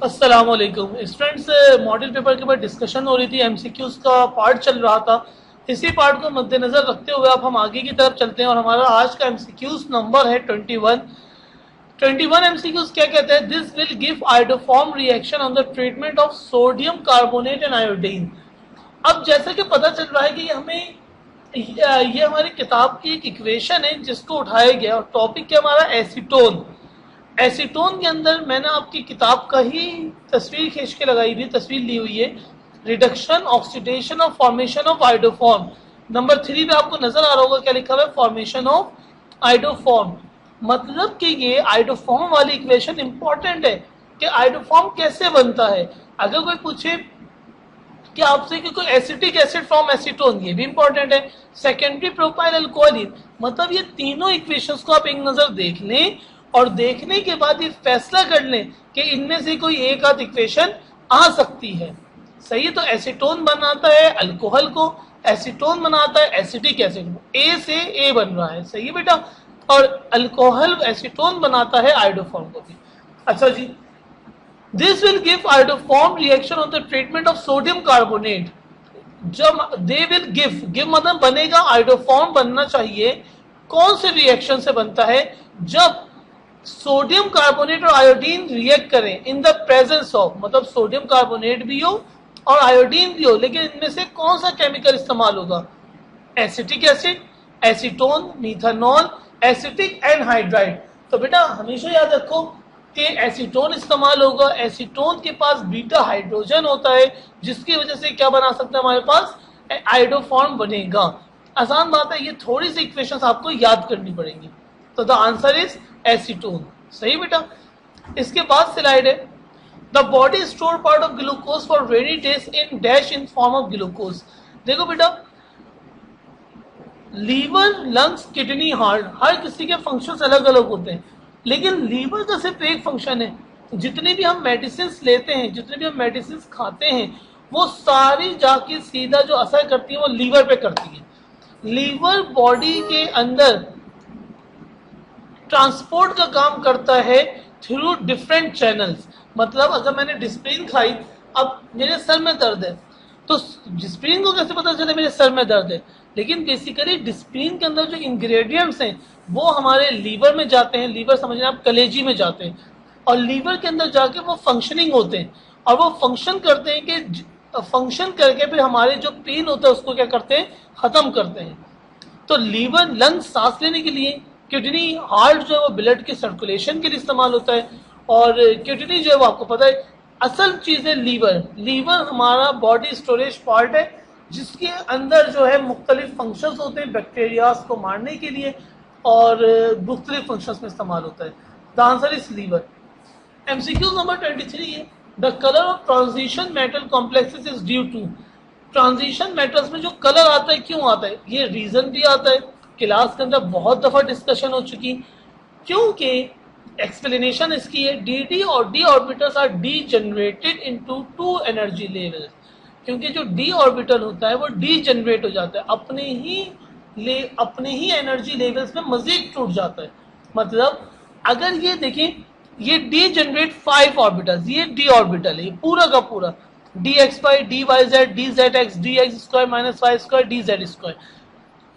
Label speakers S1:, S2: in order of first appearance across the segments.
S1: अस्सलाम वालेकुम students. Model paper के ऊपर डिस्कशन हो रही थी, एमसीक्यूज का पार्ट चल रहा था। इसी पार्ट को मद्देनजर रखते हुए अब हम आगे की तरफ चलते हैं और हमारा आज का एमसीक्यूज नंबर है 21 एमसीक्यूज क्या कहते हैं? This will give iodoform reaction on the treatment of sodium carbonate and iodine. अब जैसा कि पता चल रहा है कि ये हमारी किताब की एक इक्वेशन है जिसको उठाया गया और टॉपिक क्या हमारा एसीटोन। एसीटोन के अंदर मैंने आपकी किताब का ही तस्वीर खींच के लगाई हुई, तस्वीर ली हुई है। रिडक्शन, ऑक्सीडेशन और फॉर्मेशन ऑफ आयोडोफॉर्म। नंबर 3 पे आपको नजर आ रहा होगा क्या लिखा हुआ है, फॉर्मेशन ऑफ आयोडोफॉर्म। मतलब कि ये आयोडोफॉर्म वाली इक्वेशन इंपॉर्टेंट है कि आयोडोफॉर्म कैसे बनता है। अगर कोई पूछे कि आपसे कि कोई एसिटिक एसिड फॉर्म एसीटोन, ये भी इंपॉर्टेंट है। सेकेंडरी प्रोपाइल अल्कोहलिन, मतलब ये तीनों इक्वेशंस को आप एक नजर देख लें और देखने के बाद ये फैसला कर लें कि इनमें से कोई एक आध इक्वेशन आ सकती है। सही है, तो एसीटोन बनाता है अल्कोहल को, एसीटोन बनाता है एसिटिक एसिड, ए से ए बन रहा है। सही है बेटा। और अल्कोहल एसीटोन बनाता है आयोडोफॉर्म को भी। अच्छा जी, this will give iodoform reaction on the treatment of sodium carbonate. जब दे विल गिव मतलब बनेगा, आयोडोफॉर्म बनना चाहिए। कौन से रिएक्शन से बनता है? जब सोडियम कार्बोनेट और आयोडीन रिएक्ट करें इन द प्रेजेंस ऑफ, मतलब सोडियम कार्बोनेट भी हो और आयोडीन भी हो, लेकिन इनमें से कौन सा केमिकल इस्तेमाल होगा? Acetic acid, acetone, methanol, acetic anhydride. तो बेटा हमेशा याद रखो कि एसीटोन इस्तेमाल होगा। एसीटोन के पास बीटा हाइड्रोजन होता है जिसकी वजह से क्या बना सकता है, हमारे पास आयोडोफॉर्म बनेगा। आसान बात है, ये थोड़ी सी इक्वेशंस आपको याद करनी पड़ेंगी। तो द आंसर इज एसीटोन। सही बेटा। इसके बाद स्लाइड है, the body store part of glucose for rainy days in dash in form of glucose. देखो बेटा, लीवर, लंग्स, किडनी, हार्ट, हर किसी के फंक्शंस अलग अलग होते हैं, लेकिन लीवर का सिर्फ एक फंक्शन है। जितने भी हम मेडिसिन लेते हैं, जितने भी हम मेडिसिन खाते हैं, वो सारी जाके सीधा जो असर करती है वो लीवर पे करती है। लीवर बॉडी के अंदर ट्रांसपोर्ट का काम करता है थ्रू डिफरेंट चैनल्स। मतलब अगर मैंने डिस्प्रिन खाई, अब मेरे सर में दर्द है, तो डिस्प्रिन को कैसे पता चले मेरे सर में दर्द है? लेकिन बेसिकली डिस्प्रिन के अंदर जो इंग्रेडिएंट्स हैं वो हमारे लीवर में जाते हैं। लीवर समझना आप कलेजी में जाते हैं और लीवर के अंदर जाके वो फंक्शनिंग होते हैं और वो फंक्शन करते हैं कि फंक्शन करके फिर हमारे जो पेन होता है उसको क्या करते हैं, खत्म करते हैं। तो लीवर, लंग्स सांस लेने के लिए, किडनी, हार्ट जो है वो ब्लड के सर्कुलेशन के लिए इस्तेमाल होता है, और किडनी जो है वो आपको पता है असल चीज है लीवर। लीवर हमारा बॉडी स्टोरेज पार्ट है जिसके अंदर जो है मुख्तलिफ फंक्शंस होते हैं बैक्टीरियाज को मारने के लिए और मुख्तलिफ फंक्शंस में इस्तेमाल होता है। The answer is liver. MCQ number 23 है, the colour of transition metal complexes is due to. Transition metals में जो कलर आता है क्यों आता है, ये रीजन भी आता है। क्लास के अंदर बहुत दफा डिस्कशन हो चुकी, क्योंकि एक्सप्लेनेशन इसकी है, डी और D orbitals R D generated into two energy levels. क्योंकि जो डी ऑर्बिटल होता है वो डी जनरेट हो जाता है, अपने ही एनर्जी लेवल्स में मजीद टूट जाता है। मतलब अगर ये देखें, ये डी जनरेट 5 ऑर्बिटल्स, ये डी ऑर्बिटल है पूरा का पूरा, D X Y, D Y Z, D Z X, D X square minus Y square, D Z square.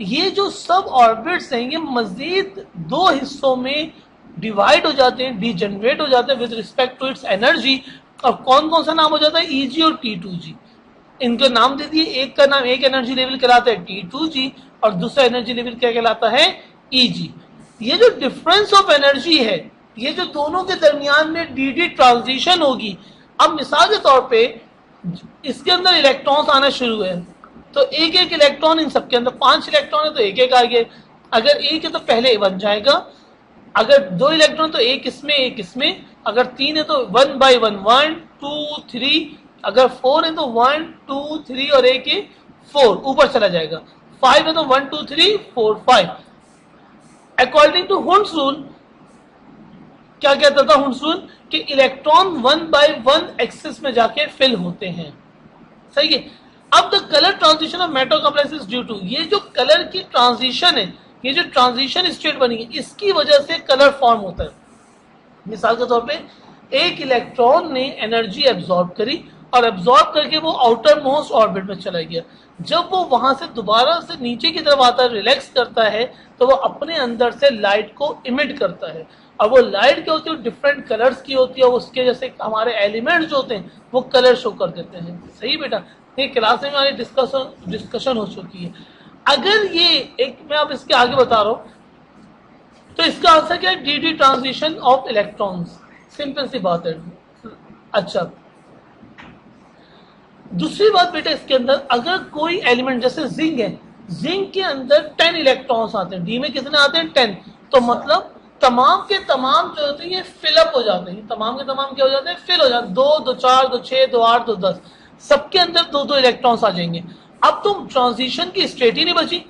S1: ये जो सब ऑर्बिट्स हैं ये मजीद 2 हिस्सों में डिवाइड हो जाते हैं, डी जनरेट हो जाते हैं with respect to its energy. और कौन कौन सा नाम हो जाता है, ईजी और T2G। इनके नाम दे दिए, एक का नाम, एक एनर्जी लेवल कहलाता है T2G और दूसरा एनर्जी लेवल क्या कहलाता है, EG। ये जो डिफरेंस ऑफ एनर्जी है, ये जो दोनों के दरमियान में डी ट्रांजिशन होगी। अब मिसाल के तौर पे इसके अंदर इलेक्ट्रॉन्स आना शुरू हुए, तो एक एक इलेक्ट्रॉन, इन सबके अंदर 5 इलेक्ट्रॉन है तो एक एक आ गए। अगर एक है तो पहले बन जाएगा, अगर 2 इलेक्ट्रॉन तो एक इसमें एक इसमें, अगर 3 है तो 1 बाई 1 1 2 3, अगर 4 है तो 1 2 3 और एक है 4 ऊपर चला जाएगा, 5 है तो 1 2 3 4 5। अकॉर्डिंग टू हुंड्स रूल, क्या कहता था हुंड्स रूल, कि इलेक्ट्रॉन 1 बाई 1 एक्सिस में जाके फिल होते हैं। सही है। अब the colour transition of metal complex due to, ये जो कलर की ट्रांजिशन है, ये जो ट्रांजिशन स्टेट बनी है, इसकी वजह से कलर फॉर्म होता है। मिसाल के तौर पे एक इलेक्ट्रॉन ने एनर्जी एब्जॉर्ब करी और एब्जॉर्ब करके वो आउटर मोस्ट ऑर्बिट में चला गया। जब वो वहां से दोबारा से नीचे की तरफ आता है, रिलैक्स करता है, तो वो अपने अंदर से लाइट को इमिट करता है। अब वो लाइट क्या होती है, डिफरेंट कलर्स की होती है, उसके जैसे हमारे एलिमेंट्स जो होते हैं वो कलर शो कर देते हैं। सही बेटा, ये क्लास में हमारी डिस्कशन हो चुकी है। अगर ये एक मैं अब इसके आगे बता रहा हूं, तो इसका आंसर क्या है, D transition of electrons. Simple सी बात है। अच्छा, दूसरी बात बेटा, इसके अंदर अगर कोई एलिमेंट जैसे जिंक है, जिंक के अंदर 10 इलेक्ट्रॉन्स आते हैं, डी में कितने आते हैं, 10। तो मतलब तमाम के तमाम जो होते हैं ये फिलअप हो जाते हैं, तमाम के तमाम क्या हो जाते हैं, फिल हो जाते हैं। 2 2 4 2 6 2 8 2 10, सबके अंदर 2 2 इलेक्ट्रॉन्स आ जाएंगे। अब तुम ट्रांजिशन की स्टेट ही नहीं बची।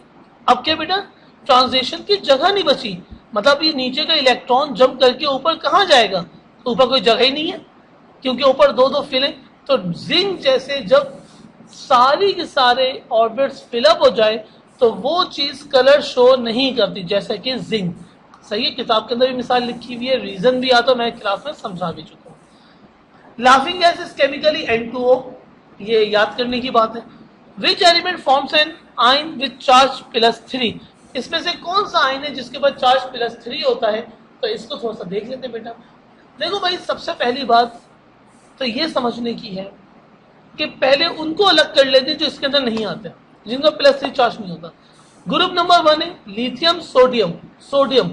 S1: अब क्या बेटा, ट्रांजिशन की जगह नहीं बची। मतलब ये नीचे का इलेक्ट्रॉन जंप करके ऊपर कहाँ जाएगा, ऊपर कोई जगह ही नहीं है, क्योंकि ऊपर 2 2 फिल है। तो जिंक जैसे जब सारी के सारे ऑर्बिट्स फिलअप हो जाए तो वो चीज कलर शो नहीं करती, जैसे कि जिंक। सही है, किताब के अंदर भी मिसाल लिखी हुई है, रीजन भी आता, मैं क्लास में समझा भी चुका हूँ। Laughing gas is chemically N2O, ये याद करने की बात है। Which element forms an ion with charge +3, इसमें से कौन सा आयन है जिसके पास चार्ज +3 होता है। तो इसको थोड़ा सा देख लेते हैं बेटा। देखो भाई, सबसे पहली बात तो ये समझने की है कि पहले उनको अलग कर लेते हैं जो इसके अंदर नहीं आते, जिनका +3 चार्ज नहीं होता। ग्रुप नंबर 1 है lithium sodium. Sodium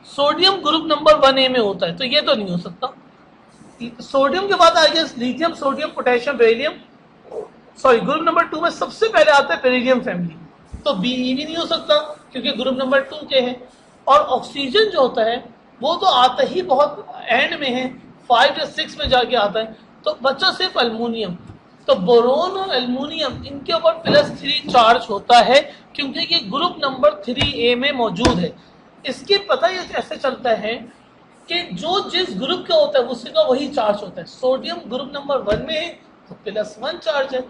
S1: sodium group number 1A में होता है, तो ये तो नहीं हो सकता। सोडियम के बाद आ गया lithium sodium potassium beryllium. Sorry, group number 2 में सबसे पहले आता है बेरिलियम फैमिली, तो BE भी नहीं हो सकता क्योंकि ग्रुप नंबर 2 के है। और ऑक्सीजन जो होता है वो तो आता ही बहुत एंड में है, 5 या 6 में जाके आता है। तो बचा सिर्फ अल्मोनियम। तो बोरोन और एल्युमिनियम इनके ऊपर +3 चार्ज होता है क्योंकि ये ग्रुप नंबर 3A में मौजूद है। इसके पता ये ऐसे चलता है कि जो जिस ग्रुप का होता है उसका वही चार्ज होता है। सोडियम ग्रुप नंबर 1 में है तो +1 चार्ज है,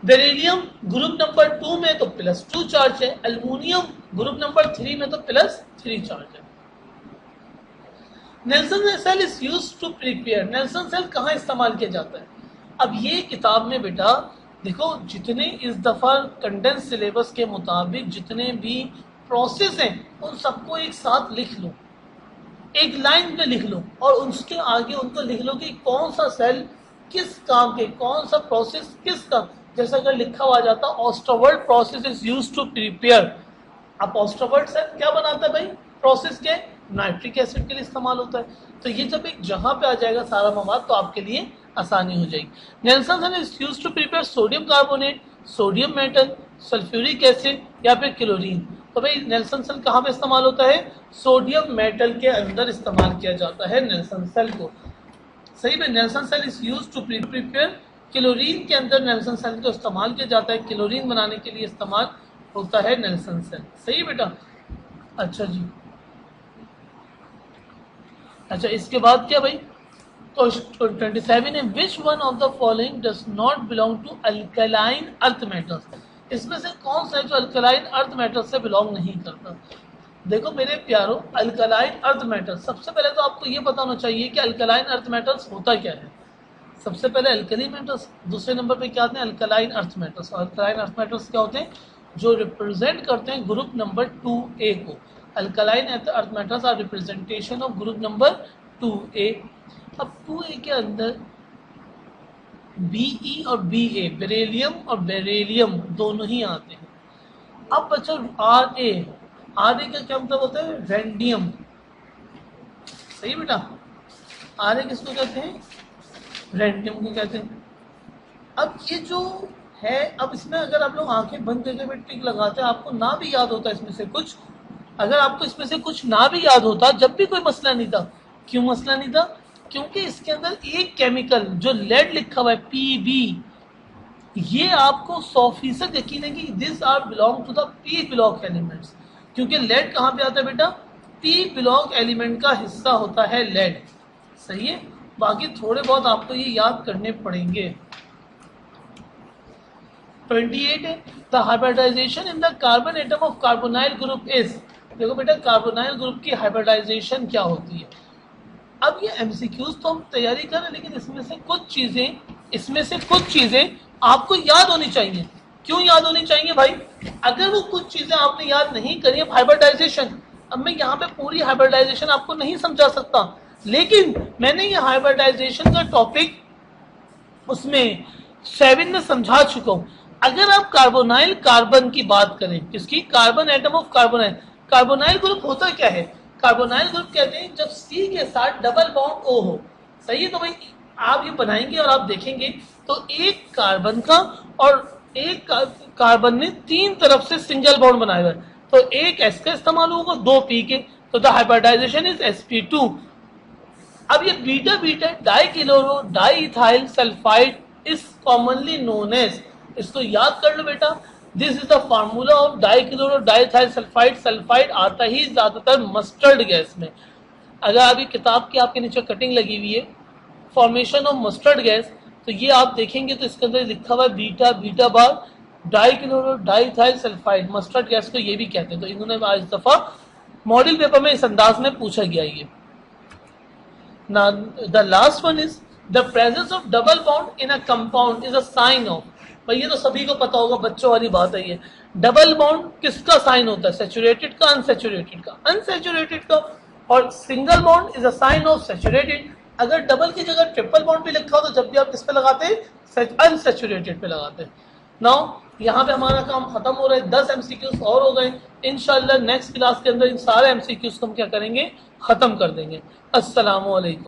S1: बेरिलियम ग्रुप नंबर 2 में तो +2 चार्ज है, एल्युमिनियम ग्रुप नंबर 3 में तो +3 चार्ज है। Nelson cell is used to prepare. Nelson cell कहाँ इस्तेमाल किया जाता है। अब ये किताब में बेटा देखो, जितने इस दफा कंडेंस सिलेबस के मुताबिक जितने भी प्रोसेस हैं उन सबको एक साथ लिख लो, एक लाइन पे लिख लो, और उसके आगे उनको लिख लो कि कौन सा सेल किस काम के, कौन सा प्रोसेस किस काम। जैसा अगर लिखा हुआ जाता Ostwald process is used to prepare. अब ऑस्ट्रोवर्ट सेल क्या बनाता है भाई, प्रोसेस के नाइट्रिक एसिड के लिए इस्तेमाल होता है। तो ये जब एक जहां पे आ जाएगा सारा मवाद तो आपके लिए आसानी हो जाएगी। Nelson cell is used to prepare sodium carbonate, sodium metal, sulphuric acid या फिर क्लोरीन। तो भाई नेल्सन सेल कहाँ पे इस्तेमाल होता है, सोडियम मेटल के अंदर इस्तेमाल किया जाता है नेल्सन सेल को। सही में, Nelson cell is used to prepare, chlorine के अंदर नेल्सन सेल को इस्तेमाल किया जाता है, क्लोरीन बनाने के लिए इस्तेमाल होता है नेल्सन सेल। सही बेटा। अच्छा जी, अच्छा इसके बाद क्या भाई, तो 27 है, which one of the following does not belong to alkaline earth metals. इसमें से कौन सा है जो अल्कलाइन अर्थ मेटल्स से बिलोंग नहीं करता। देखो मेरे प्यारो, अल्कलाइन अर्थ मेटल्स, सबसे पहले तो आपको ये पता होना चाहिए कि अल्कलाइन अर्थ मेटल्स होता क्या है। सबसे पहले अल्कली मेटल्स, दूसरे नंबर पे क्या आते हैं, अल्कलाइन अर्थ मेटल्स। और अल्कलाइन अर्थ मेटल्स क्या होते हैं, जो रिप्रेजेंट करते हैं ग्रुप नंबर 2A को। Alkaline earth metals are representation of group number 2A। अब 2A के अंदर BE और BA, बेरिलियम और बेरिलियम दोनों ही आते हैं। अब बच्चों RA, RA का क्या मतलब होता है, रैंडियम। सही बेटा, RA किसको कहते हैं, रैंडियम को कहते हैं। अब ये जो है, अब इसमें अगर आप लोग आंखें बंद करके भी टिक लगाते हैं, आपको ना भी याद होता इसमें से कुछ, अगर आपको इसमें से कुछ ना भी याद होता जब भी कोई मसला नहीं था। क्यों मसला नहीं था, क्योंकि इसके अंदर एक केमिकल जो लेड लिखा हुआ है PB, ये आपको 100% यकीन है कि this are belong to the P block elements. क्योंकि लेड कहाँ पे आता है बेटा, P ब्लॉक एलिमेंट का हिस्सा होता है लेड। सही है, बाकी थोड़े बहुत आपको ये याद करने पड़ेंगे। 28 है, the hybridization in the carbon atom of carbonyl group is. देखो बेटा, कार्बोनाइल ग्रुप की हाइब्रिडाइजेशन क्या होती है। अब ये एमसीक्यूज तो हम तैयारी कर रहे हैं, लेकिन इसमें से कुछ चीजें आपको याद होनी चाहिए। क्यों याद होनी चाहिए भाई? अगर वो कुछ चीजें आपने याद नहीं करी है, हाइब्रिडाइजेशन, अब मैं यहाँ पे पूरी हाइब्रिडाइजेशन आपको नहीं समझा सकता, लेकिन मैंने ये हाइब्रिडाइजेशन का टॉपिक उसमें 7 में समझा चुका हूं। अगर आप कार्बोनाइल कार्बन की बात करें, किसकी? Carbon atom of carbonyl. Carbonyl group होता क्या है? कार्बोनाइल ग्रुप कहते हैं जब C के साथ डबल बॉन्ड O हो। सही है? तो भाई आप ये बनाएंगे और आप देखेंगे तो एक कार्बन का और एक कार्बन ने 3 तरफ से सिंगल बॉन्ड बनाया हुआ है, तो एक S का इस्तेमाल होगा, 2 P के, तो द हाइब्रिडाइजेशन इज sp2। अब ये beta beta dichloro diethyl sulphide is commonly known as, इसको याद कर लो बेटा, this is the formula of dichloro diethyl sulphide. Sulphide आता ही ज्यादातर मस्टर्ड गैस में। अगर अभी किताब की आपके नीचे कटिंग लगी हुई है फॉर्मेशन ऑफ मस्टर्ड गैस, तो ये आप देखेंगे तो इसके अंदर लिखा हुआ है beta beta bar dichloro diethyl sulphide. Mustard gas को ये भी कहते हैं। तो इन्होंने आज दफा मॉडल पेपर में इस अंदाज में पूछा गया ये। Now the last one is the presence of double bond in a compound is a sign of, भाई ये तो सभी को पता होगा, बच्चों वाली बात है ये। डबल बॉन्ड किसका साइन होता है? सैचुरेटेड का, अनसैचुरेटेड का? अनसैचुरेटेड का। और single bond is a sign of saturated. अगर डबल की जगह ट्रिपल बॉन्ड भी लिखा हो तो जब भी आप किस पे लगाते हैं? अनसैचुरेटेड पे लगाते हैं। नाउ यहाँ पे हमारा काम खत्म हो रहा है, 10 एमसीक्यूज और हो गए। इंशाल्लाह नेक्स्ट क्लास के अंदर इन सारे एमसीक्यूज को हम क्या करेंगे? खत्म कर देंगे। अस्सलामु अलैकुम।